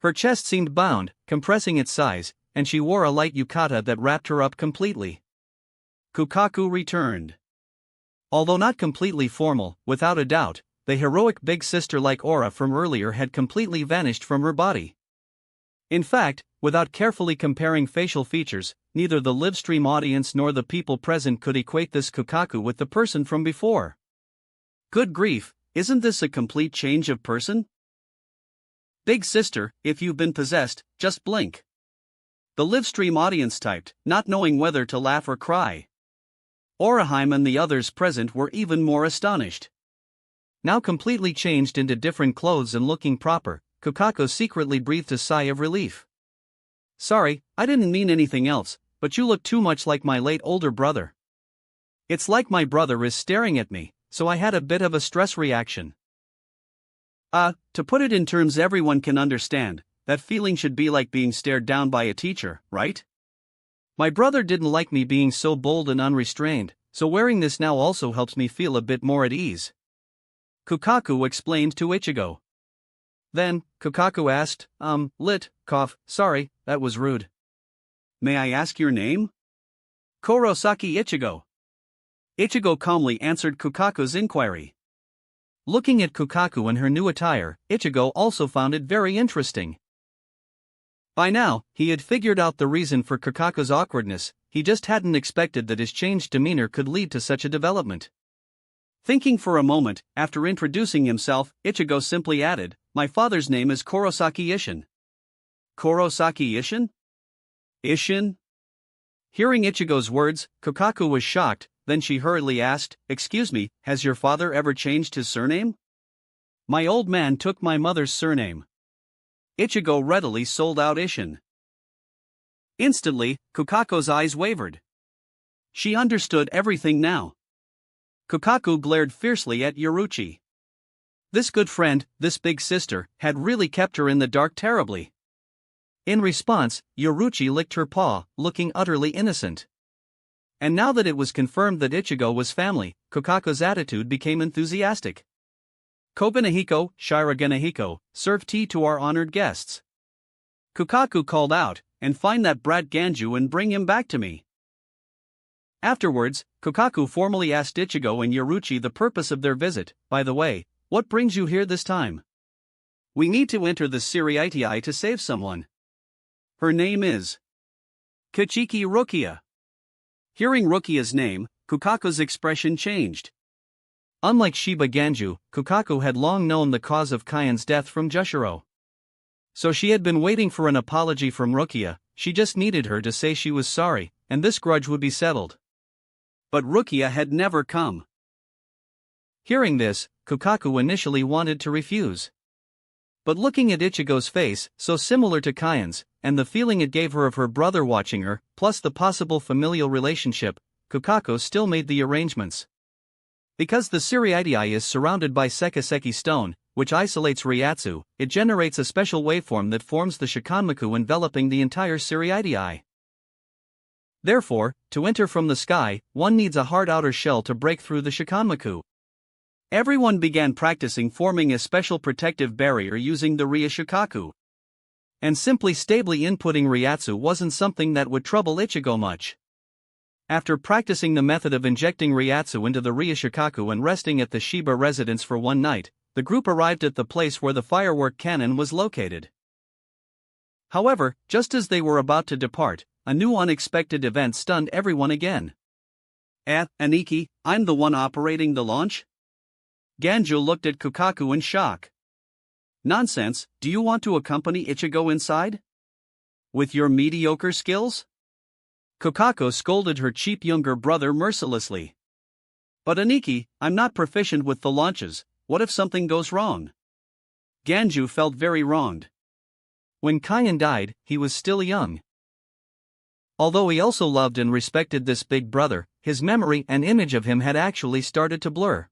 Her chest seemed bound, compressing its size, and she wore a light yukata that wrapped her up completely. Kokaku returned. Although not completely formal, without a doubt, the heroic big sister-like aura from earlier had completely vanished from her body. In fact, without carefully comparing facial features, neither the livestream audience nor the people present could equate this Kokaku with the person from before. Good grief, isn't this a complete change of person? Big sister, if you've been possessed, just blink. The livestream audience typed, not knowing whether to laugh or cry. Orihime and the others present were even more astonished. Now completely changed into different clothes and looking proper, Kokaku secretly breathed a sigh of relief. "Sorry, I didn't mean anything else, but you look too much like my late older brother. It's like my brother is staring at me, so I had a bit of a stress reaction." To put it in terms everyone can understand, that feeling should be like being stared down by a teacher, right? My brother didn't like me being so bold and unrestrained, so wearing this now also helps me feel a bit more at ease. Kokaku explained to Ichigo. Then, Kokaku asked, sorry, that was rude. May I ask your name? Kurosaki Ichigo. Ichigo calmly answered Kokaku's inquiry. Looking at Kokaku in her new attire, Ichigo also found it very interesting. By now, he had figured out the reason for Kokaku's awkwardness, he just hadn't expected that his changed demeanor could lead to such a development. Thinking for a moment, after introducing himself, Ichigo simply added, "My father's name is Kurosaki Ishin." Kurosaki Ishin? Ishin? Hearing Ichigo's words, Kokaku was shocked, then she hurriedly asked, "Excuse me, has your father ever changed his surname?" "My old man took my mother's surname." Ichigo readily sold out Ishin. Instantly, Kokaku's eyes wavered. She understood everything now. Kokaku glared fiercely at Yoruchi. This good friend, this big sister, had really kept her in the dark terribly. In response, Yoruchi licked her paw, looking utterly innocent. And now that it was confirmed that Ichigo was family, Kokaku's attitude became enthusiastic. "Kogenahiko, Shiragenahiko, serve tea to our honored guests." Kokaku called out, "And find that brat Ganju and bring him back to me." Afterwards, Kokaku formally asked Ichigo and Yoruchi the purpose of their visit. "By the way, what brings you here this time?" "We need to enter the Siriitii to save someone. Her name is Kichiki Rukia." Hearing Rukia's name, Kokaku's expression changed. Unlike Shiba Ganju, Kokaku had long known the cause of Kaion's death from Jushiro. So she had been waiting for an apology from Rukia. She just needed her to say she was sorry, and this grudge would be settled. But Rukia had never come. Hearing this, Kokaku initially wanted to refuse. But looking at Ichigo's face, so similar to Kaion's, and the feeling it gave her of her brother watching her, plus the possible familial relationship, Kokaku still made the arrangements. Because the Siriitii is surrounded by Sekiseki stone, which isolates Ryatsu, it generates a special waveform that forms the Shikanmaku enveloping the entire Siriitii. Therefore, to enter from the sky, one needs a hard outer shell to break through the Shikanmaku. Everyone began practicing forming a special protective barrier using the Ryushikaku. And simply stably inputting Ryatsu wasn't something that would trouble Ichigo much. After practicing the method of injecting Ryatsu into the Ryushikaku and resting at the Shiba residence for one night, the group arrived at the place where the firework cannon was located. However, just as they were about to depart, a new unexpected event stunned everyone again. Aniki, I'm the one operating the launch?" Ganju looked at Kokaku in shock. "Nonsense, do you want to accompany Ichigo inside? With your mediocre skills?" Kokaku scolded her cheap younger brother mercilessly. "But Aniki, I'm not proficient with the launches, what if something goes wrong?" Ganju felt very wronged. When Kaion died, he was still young. Although he also loved and respected this big brother, his memory and image of him had actually started to blur.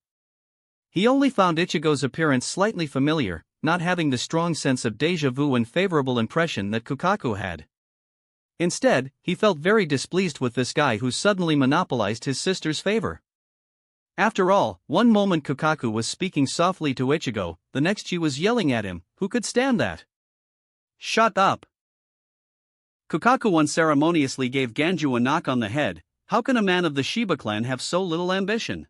He only found Ichigo's appearance slightly familiar, not having the strong sense of déjà vu and favorable impression that Kokaku had. Instead, he felt very displeased with this guy who suddenly monopolized his sister's favor. After all, one moment Kokaku was speaking softly to Ichigo, the next she was yelling at him. Who could stand that? "Shut up!" Kokaku unceremoniously gave Ganju a knock on the head. How can a man of the Shiba clan have so little ambition?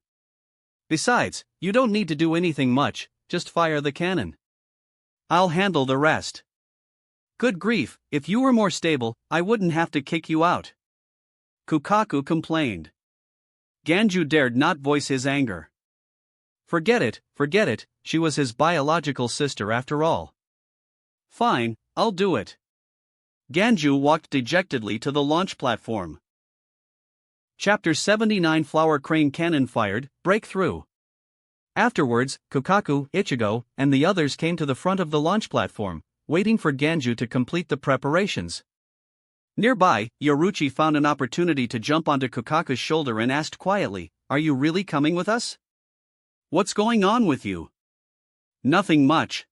Besides, you don't need to do anything much, just fire the cannon. I'll handle the rest. Good grief, if you were more stable, I wouldn't have to kick you out. Kokaku complained. Ganju dared not voice his anger. Forget it, she was his biological sister after all. Fine, I'll do it. Ganju walked dejectedly to the launch platform. Chapter 79 Flower Crane Cannon Fired, Breakthrough. Afterwards, Kokaku, Ichigo, and the others came to the front of the launch platform, waiting for Ganju to complete the preparations. Nearby, Yoruchi found an opportunity to jump onto Kokaku's shoulder and asked quietly, "Are you really coming with us? What's going on with you?" "Nothing much."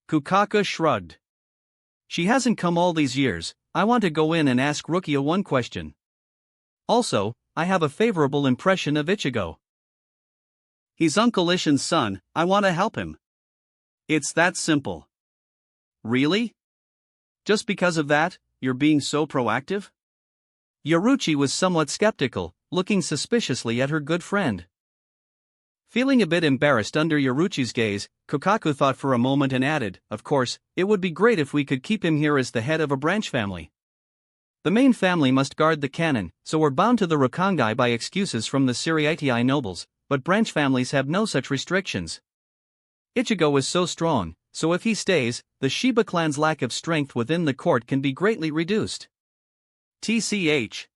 Kokaku shrugged. "She hasn't come all these years, I want to go in and ask Rukia one question. Also, I have a favorable impression of Ichigo. He's Uncle Ishin's son, I want to help him. It's that simple." "Really? Just because of that, you're being so proactive?" Yoruchi was somewhat skeptical, looking suspiciously at her good friend. Feeling a bit embarrassed under Yoruchi's gaze, Kokaku thought for a moment and added, "Of course, it would be great if we could keep him here as the head of a branch family. The main family must guard the cannon, so we're bound to the Rokangai by excuses from the Siriitii nobles, but branch families have no such restrictions. Ichigo is so strong, so if he stays, the Shiba clan's lack of strength within the court can be greatly reduced. TCH.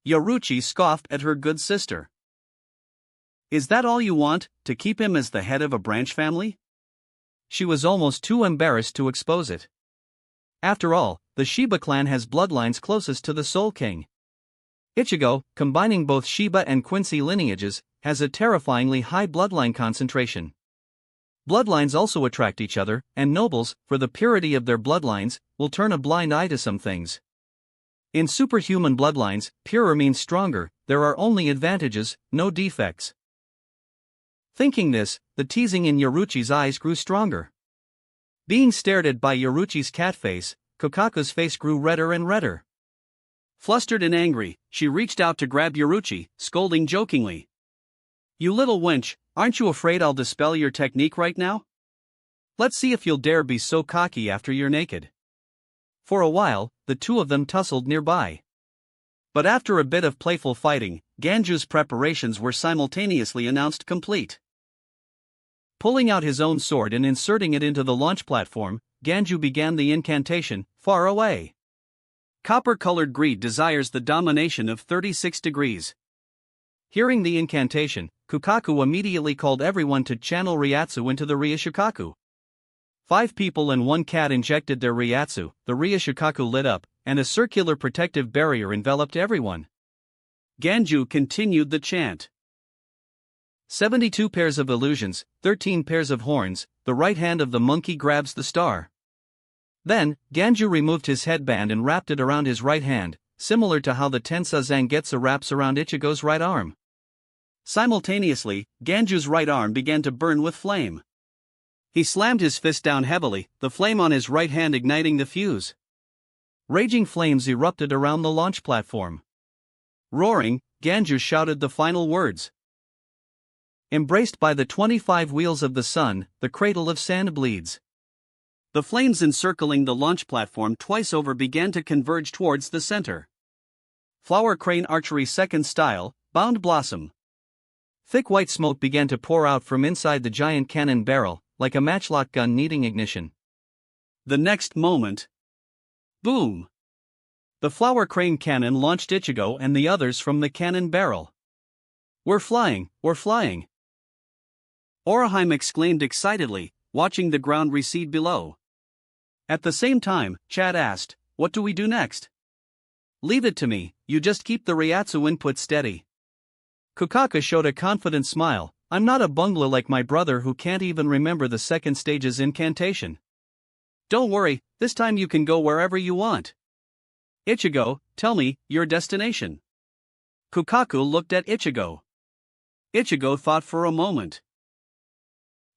Yoruichi scoffed at her good sister. Is that all you want, to keep him as the head of a branch family? She was almost too embarrassed to expose it. After all, the Shiba clan has bloodlines closest to the Soul King. Ichigo, combining both Shiba and Quincy lineages, has a terrifyingly high bloodline concentration. Bloodlines also attract each other, and nobles, for the purity of their bloodlines, will turn a blind eye to some things. In superhuman bloodlines, purer means stronger, there are only advantages, no defects. Thinking this, the teasing in Yoruichi's eyes grew stronger. Being stared at by Yoruichi's cat face, Kokaku's face grew redder and redder. Flustered and angry, she reached out to grab Yoruichi, scolding jokingly. You little wench, aren't you afraid I'll dispel your technique right now? Let's see if you'll dare be so cocky after you're naked. For a while, the two of them tussled nearby. But after a bit of playful fighting, Ganju's preparations were simultaneously announced complete. Pulling out his own sword and inserting it into the launch platform, Ganju began the incantation, far away. Copper-colored greed desires the domination of 36 degrees. Hearing the incantation, Kokaku immediately called everyone to channel Ryatsu into the Ryushukaku. 5 people and 1 cat injected their Ryatsu, the Ryushukaku lit up, and a circular protective barrier enveloped everyone. Ganju continued the chant. 72 pairs of illusions, 13 pairs of horns, the right hand of the monkey grabs the star. Then, Ganju removed his headband and wrapped it around his right hand, similar to how the Tensa Zangetsu wraps around Ichigo's right arm. Simultaneously, Ganju's right arm began to burn with flame. He slammed his fist down heavily, the flame on his right hand igniting the fuse. Raging flames erupted around the launch platform. Roaring, Ganju shouted the final words. Embraced by the 25 wheels of the sun, the cradle of sand bleeds. The flames encircling the launch platform twice over began to converge towards the center. Flower crane archery second style, bound blossom. Thick white smoke began to pour out from inside the giant cannon barrel, like a matchlock gun needing ignition. The next moment. Boom! The flower crane cannon launched Ichigo and the others from the cannon barrel. We're flying, we're flying! Oraheim exclaimed excitedly, watching the ground recede below. At the same time, Chad asked, what do we do next? Leave it to me, you just keep the Ryatsu input steady. Kokaku showed a confident smile, I'm not a bungler like my brother who can't even remember the second stage's incantation. Don't worry, this time you can go wherever you want. Ichigo, tell me, your destination. Kokaku looked at Ichigo. Ichigo thought for a moment.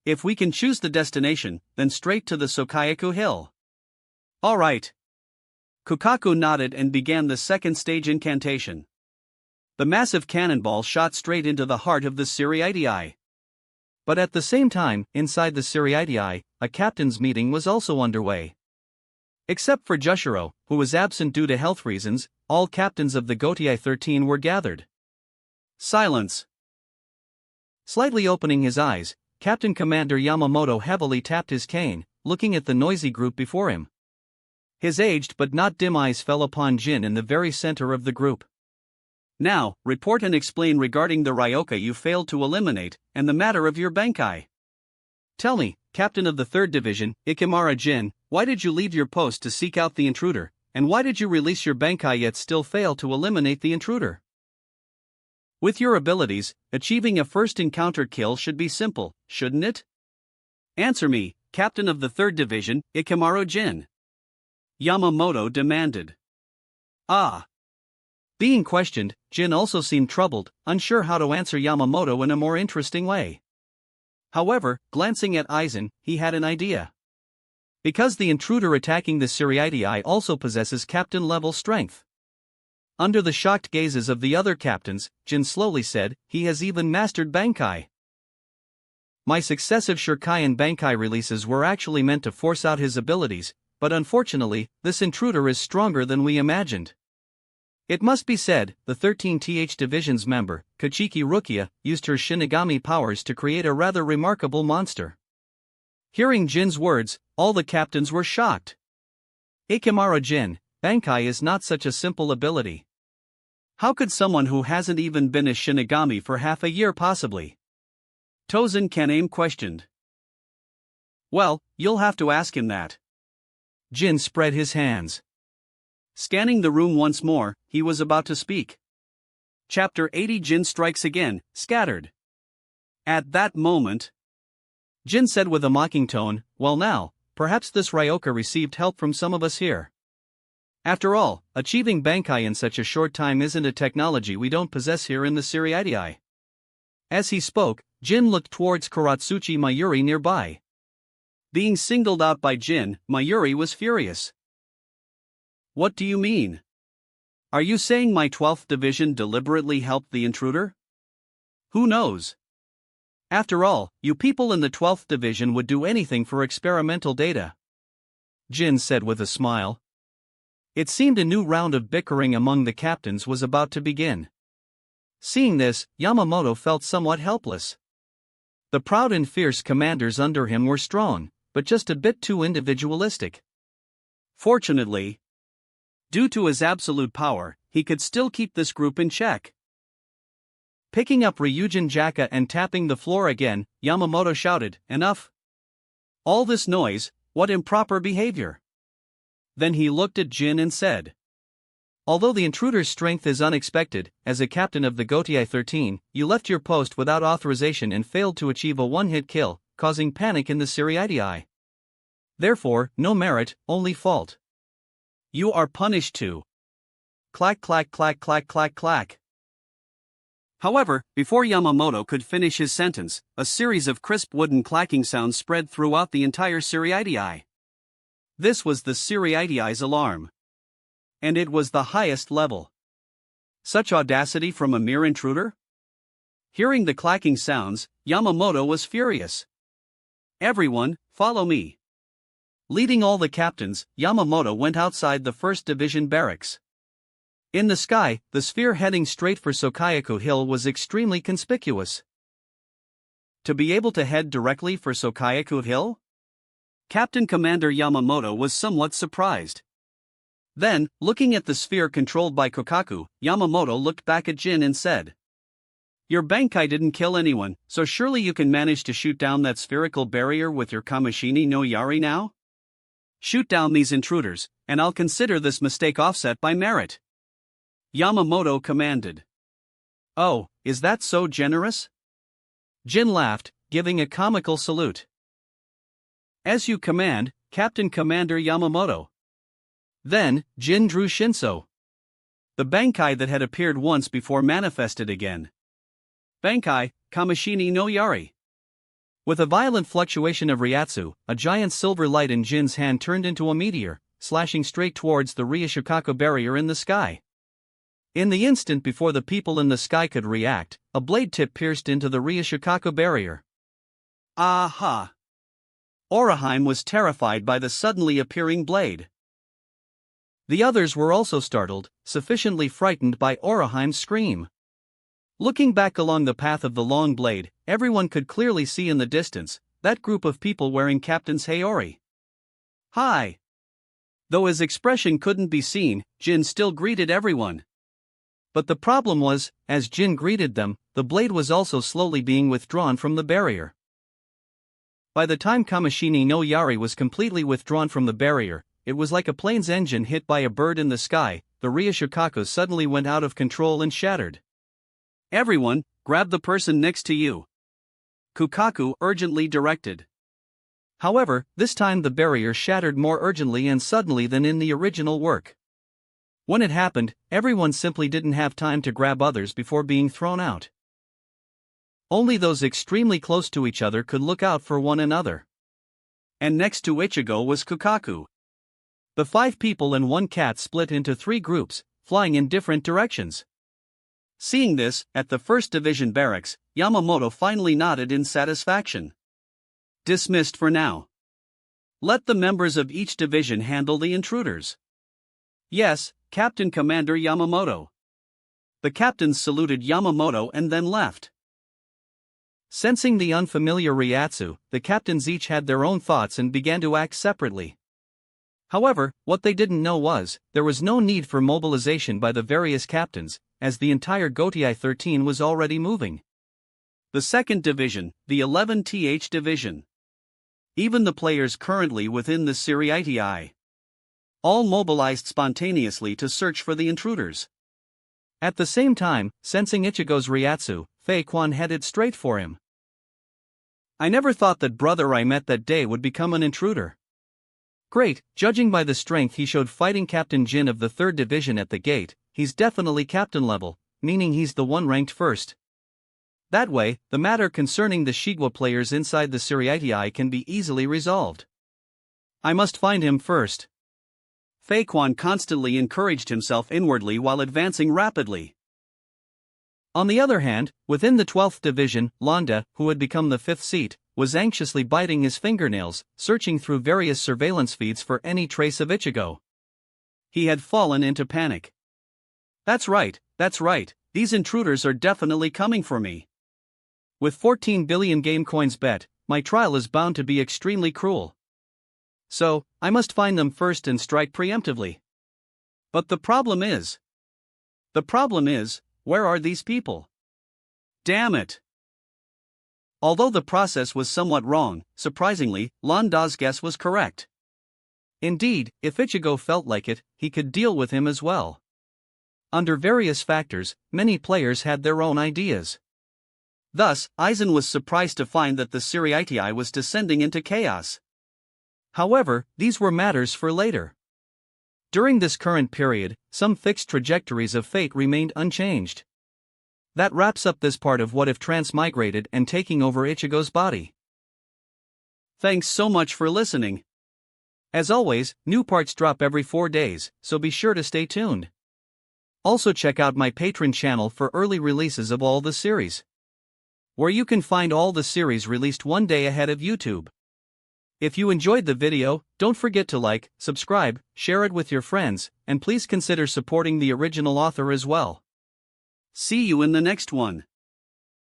If we can choose the destination, then straight to the Sokayaku Hill. All right. Kokaku nodded and began the second stage incantation. The massive cannonball shot straight into the heart of the Siriidii. But at the same time, inside the Siriidii, a captain's meeting was also underway. Except for Jushiro, who was absent due to health reasons, all captains of the Gotei 13 were gathered. Silence. Slightly opening his eyes, Captain Commander Yamamoto heavily tapped his cane, looking at the noisy group before him. His aged but not dim eyes fell upon Jin in the very center of the group. Now, report and explain regarding the Ryoka you failed to eliminate, and the matter of your Bankai. Tell me, Captain of the 3rd Division, Ikimara Jin, why did you leave your post to seek out the intruder, and why did you release your Bankai yet still fail to eliminate the intruder? With your abilities, achieving a first encounter kill should be simple, shouldn't it? Answer me, Captain of the 3rd Division, Ikimara Jin. Yamamoto demanded. Ah. Being questioned, Jin also seemed troubled, unsure how to answer Yamamoto in a more interesting way. However, glancing at Aizen, he had an idea. Because the intruder attacking the Siriidii also possesses captain-level strength. Under the shocked gazes of the other captains, Jin slowly said, he has even mastered Bankai. My successive Shurkai Bankai releases were actually meant to force out his abilities, but unfortunately, this intruder is stronger than we imagined. It must be said, the 13th Division's member, Kachiki Rukia, used her Shinigami powers to create a rather remarkable monster. Hearing Jin's words, all the captains were shocked. Ikimara Jin, Bankai is not such a simple ability. How could someone who hasn't even been a Shinigami for half a year possibly? Tozen Kaname questioned. Well, you'll have to ask him that. Jin spread his hands. Scanning the room once more, he was about to speak. Chapter 80 Jin strikes again, scattered. At that moment, Jin said with a mocking tone, well now, perhaps this Ryoka received help from some of us here. After all, achieving Bankai in such a short time isn't a technology we don't possess here in the Seriidii. As he spoke, Jin looked towards Kuratsuchi Mayuri nearby. Being singled out by Jin, Mayuri was furious. What do you mean? Are you saying my 12th division deliberately helped the intruder? Who knows? After all, you people in the 12th division would do anything for experimental data. Jin said with a smile. It seemed a new round of bickering among the captains was about to begin. Seeing this, Yamamoto felt somewhat helpless. The proud and fierce commanders under him were strong, but just a bit too individualistic. Fortunately, due to his absolute power, he could still keep this group in check. Picking up Ryujin Jaka and tapping the floor again, Yamamoto shouted, enough! All this noise, what improper behavior! Then he looked at Jin and said, although the intruder's strength is unexpected, as a captain of the Gotei 13, you left your post without authorization and failed to achieve a one-hit kill, causing panic in the Seriidii. Therefore, no merit, only fault. You are punished too. Clack clack clack clack clack clack. However, before Yamamoto could finish his sentence, a series of crisp wooden clacking sounds spread throughout the entire Seriidii. This was the Seriidii's alarm. And it was the highest level. Such audacity from a mere intruder? Hearing the clacking sounds, Yamamoto was furious. Everyone, follow me. Leading all the captains, Yamamoto went outside the 1st Division barracks. In the sky, the sphere heading straight for Sokayaku Hill was extremely conspicuous. To be able to head directly for Sokayaku Hill? Captain Commander Yamamoto was somewhat surprised. Then, looking at the sphere controlled by Kokaku, Yamamoto looked back at Jin and said, your Bankai didn't kill anyone, so surely you can manage to shoot down that spherical barrier with your Kamishini no Yari now? Shoot down these intruders, and I'll consider this mistake offset by merit. Yamamoto commanded. Oh, is that so generous? Jin laughed, giving a comical salute. As you command, Captain Commander Yamamoto. Then, Jin drew Shinso. The Bankai that had appeared once before manifested again. Bankai, Kamishini no Yari. With a violent fluctuation of Ryatsu, a giant silver light in Jin's hand turned into a meteor, slashing straight towards the Ryushikaku barrier in the sky. In the instant before the people in the sky could react, a blade tip pierced into the Ryushikaku barrier. Aha! Oraheim was terrified by the suddenly appearing blade. The others were also startled, sufficiently frightened by Oraheim's scream. Looking back along the path of the long blade, everyone could clearly see in the distance that group of people wearing Captain's Haori. Hi! Though his expression couldn't be seen, Jin still greeted everyone. But the problem was, as Jin greeted them, the blade was also slowly being withdrawn from the barrier. By the time Kamishini no Yari was completely withdrawn from the barrier, it was like a plane's engine hit by a bird in the sky. The Ryushikaku suddenly went out of control and shattered. Everyone, grab the person next to you. Kukaku urgently directed. However, this time the barrier shattered more urgently and suddenly than in the original work. When it happened, everyone simply didn't have time to grab others before being thrown out. Only those extremely close to each other could look out for one another. And next to Ichigo was Kukaku. The 5 people and 1 cat split into 3 groups, flying in different directions. Seeing this, at the 1st Division barracks, Yamamoto finally nodded in satisfaction. Dismissed for now. Let the members of each division handle the intruders. Yes, Captain Commander Yamamoto. The captains saluted Yamamoto and then left. Sensing the unfamiliar Ryatsu, the captains each had their own thoughts and began to act separately. However, what they didn't know was, there was no need for mobilization by the various captains, as the entire Gotei 13 was already moving. The 2nd Division, the 11th Division. Even the players currently within the Seriitii. All mobilized spontaneously to search for the intruders. At the same time, sensing Ichigo's Ryatsu, Fei Quan headed straight for him. I never thought that brother I met that day would become an intruder. Great, judging by the strength he showed fighting Captain Jin of the 3rd Division at the gate, he's definitely captain level, meaning he's the one ranked first. That way, the matter concerning the Shigwa players inside the Seriitii can be easily resolved. I must find him first. Fei Quan constantly encouraged himself inwardly while advancing rapidly. On the other hand, within the 12th Division, Londa, who had become the 5th seat, was anxiously biting his fingernails, searching through various surveillance feeds for any trace of Ichigo. He had fallen into panic. That's right, these intruders are definitely coming for me. With 14 billion game coins bet, my trial is bound to be extremely cruel. So, I must find them first and strike preemptively. But the problem is, where are these people? Damn it! Although the process was somewhat wrong, surprisingly, Londa's guess was correct. Indeed, if Ichigo felt like it, he could deal with him as well. Under various factors, many players had their own ideas. Thus, Aizen was surprised to find that the Seriitii was descending into chaos. However, these were matters for later. During this current period, some fixed trajectories of fate remained unchanged. That wraps up this part of What If Transmigrated and taking over Ichigo's body. Thanks so much for listening. As always, new parts drop every 4 days, so be sure to stay tuned. Also check out my Patreon channel for early releases of all the series, where you can find all the series released one day ahead of YouTube. If you enjoyed the video, don't forget to like, subscribe, share it with your friends, and please consider supporting the original author as well. See you in the next one.